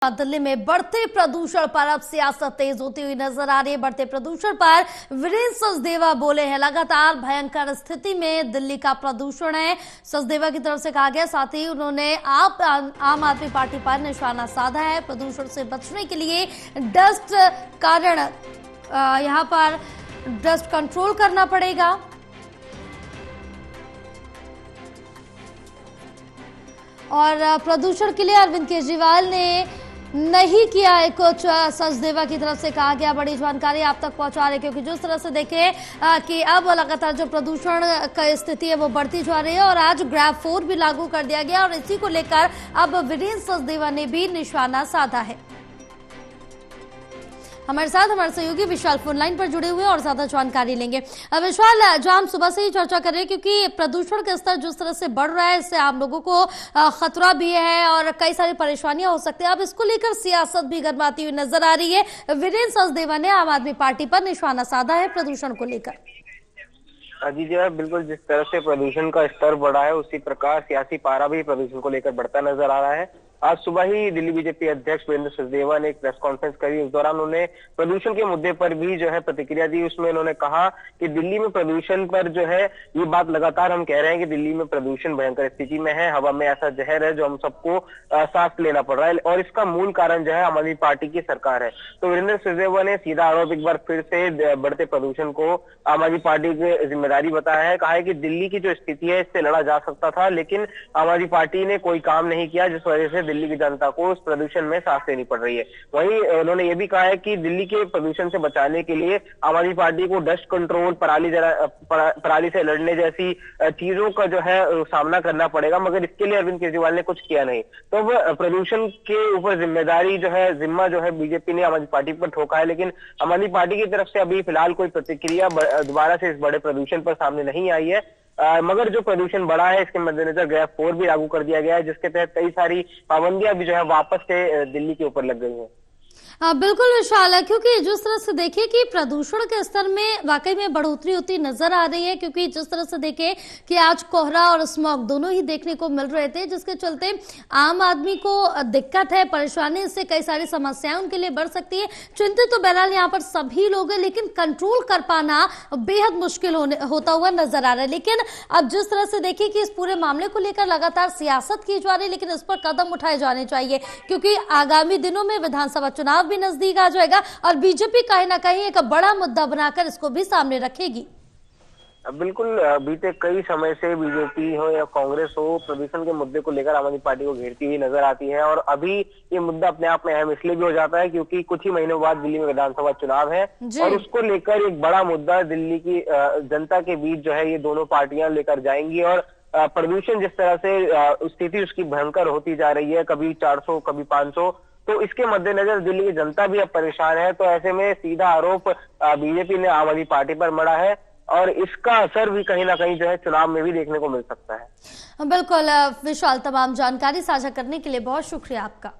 दिल्ली में बढ़ते प्रदूषण पर अब सियासत तेज होती हुई नजर आ रही है। बढ़ते प्रदूषण पर वीरेंद्र सचदेवा बोले हैं, लगातार भयंकर स्थिति में दिल्ली का प्रदूषण है। सचदेवा की तरफ से कहा गया, साथ ही उन्होंने आम आदमी पार्टी पर निशाना साधा है। प्रदूषण से बचने के लिए डस्ट कारण यहां पर डस्ट कंट्रोल करना पड़ेगा। और प्रदूषण के लिए अरविंद केजरीवाल ने नहीं किया है कुछ, सचदेवा की तरफ से कहा गया। बड़ी जानकारी आप तक पहुंचा रहे, क्योंकि जिस तरह से देखें कि अब लगातार जो प्रदूषण की स्थिति है वो बढ़ती जा रही है और आज ग्रैब 4 भी लागू कर दिया गया और इसी को लेकर अब वीरेंद्र सचदेवा ने भी निशाना साधा है। हमारे साथ हमारे सहयोगी विशाल फोन लाइन पर जुड़े हुए और ज्यादा जानकारी लेंगे। विशाल, जो हम सुबह से ही चर्चा कर रहे हैं, क्योंकि प्रदूषण का स्तर जिस तरह से बढ़ रहा है इससे आम लोगों को खतरा भी है और कई सारी परेशानियां हो सकती है। अब इसको लेकर सियासत भी गरमाती हुई नजर आ रही है। वीरेंद्र सचदेवा ने आम आदमी पार्टी पर निशाना साधा है प्रदूषण को लेकर। जी जी, बिल्कुल। जिस तरह से प्रदूषण का स्तर बढ़ा है उसी प्रकार सियासी पारा भी प्रदूषण को लेकर बढ़ता नजर आ रहा है। आज सुबह ही दिल्ली बीजेपी अध्यक्ष वीरेंद्र सचदेवा ने एक प्रेस कॉन्फ्रेंस करी। उस दौरान उन्होंने प्रदूषण के मुद्दे पर भी जो है प्रतिक्रिया दी। उसमें उन्होंने कहा कि दिल्ली में प्रदूषण पर जो है ये बात लगातार हम कह रहे हैं कि दिल्ली में प्रदूषण भयंकर स्थिति में है, हवा में ऐसा जहर है जो हम सबको सांस लेना पड़ रहा है और इसका मूल कारण जो है आम आदमी पार्टी की सरकार है। तो वीरेंद्र सचदेवा ने सीधा आरोप एक बार फिर से बढ़ते प्रदूषण को आम आदमी पार्टी की जिम्मेदारी बताया है। कहा है कि दिल्ली की जो स्थिति है इससे लड़ा जा सकता था, लेकिन आम आदमी पार्टी ने कोई काम नहीं किया, जिस वजह से दिल्ली की जनता को उस प्रदूषण में सांस लेनी पड़ रही है। वहीं उन्होंने ये भी कहा है कि दिल्ली के प्रदूषण से बचाने के लिए आम आदमी पार्टी को डस्ट कंट्रोल, पराली से लड़ने जैसी चीजों का जो है सामना करना पड़ेगा, मगर इसके लिए अरविंद केजरीवाल ने कुछ किया नहीं। तो अब प्रदूषण के ऊपर जिम्मा जो है बीजेपी ने आम आदमी पार्टी पर ठोका है, लेकिन आम आदमी पार्टी की तरफ से अभी फिलहाल कोई प्रतिक्रिया दोबारा से इस बड़े प्रदूषण पर सामने नहीं आई है। मगर जो प्रदूषण बढ़ा है इसके मद्देनजर ग्रैब 4 भी लागू कर दिया गया है, जिसके तहत कई सारी पाबंदियां भी जो है वापस से दिल्ली के ऊपर लग गई हैं। बिल्कुल विशाल है, क्योंकि जिस तरह से देखिए कि प्रदूषण के स्तर में वाकई में बढ़ोतरी होती नजर आ रही है, क्योंकि जिस तरह से देखें कि आज कोहरा और स्मॉग दोनों ही देखने को मिल रहे थे, जिसके चलते आम आदमी को दिक्कत है, परेशानी, इससे कई सारी समस्याएं उनके लिए बढ़ सकती है। चिंतित तो बहरहाल यहाँ पर सभी लोग हैं, लेकिन कंट्रोल कर पाना बेहद मुश्किल होता हुआ नजर आ रहा है। लेकिन अब जिस तरह से देखिए कि इस पूरे मामले को लेकर लगातार सियासत की जा रही है, लेकिन इस पर कदम उठाए जाने चाहिए, क्योंकि आगामी दिनों में विधानसभा चुनाव भी नजदीक आ जाएगा और बीजेपी कहीं ना कहीं एक बड़ा मुद्दा बनाकर इसको भी सामने रखेगी। बिल्कुल। बीते कई समय से बीजेपी हो या कांग्रेस हो, प्रदूषण के मुद्दे को लेकर आम आदमी पार्टी को घेरती हुई नजर आती है और अभी ये मुद्दा अपने आप में अहम इसलिए भी हो जाता है क्योंकि कुछ ही महीनों बाद दिल्ली में विधानसभा चुनाव है और उसको लेकर एक बड़ा मुद्दा दिल्ली की जनता के बीच जो है ये दोनों पार्टियां लेकर जाएंगी। और प्रदूषण जिस तरह से स्थिति उसकी भयंकर होती जा रही है, कभी 400 कभी 500, तो इसके मद्देनजर दिल्ली की जनता भी अब परेशान है। तो ऐसे में सीधा आरोप बीजेपी ने आम आदमी पार्टी पर मढ़ा है और इसका असर भी कहीं ना कहीं जो है चुनाव में भी देखने को मिल सकता है। बिल्कुल विशाल, तमाम जानकारी साझा करने के लिए बहुत शुक्रिया आपका।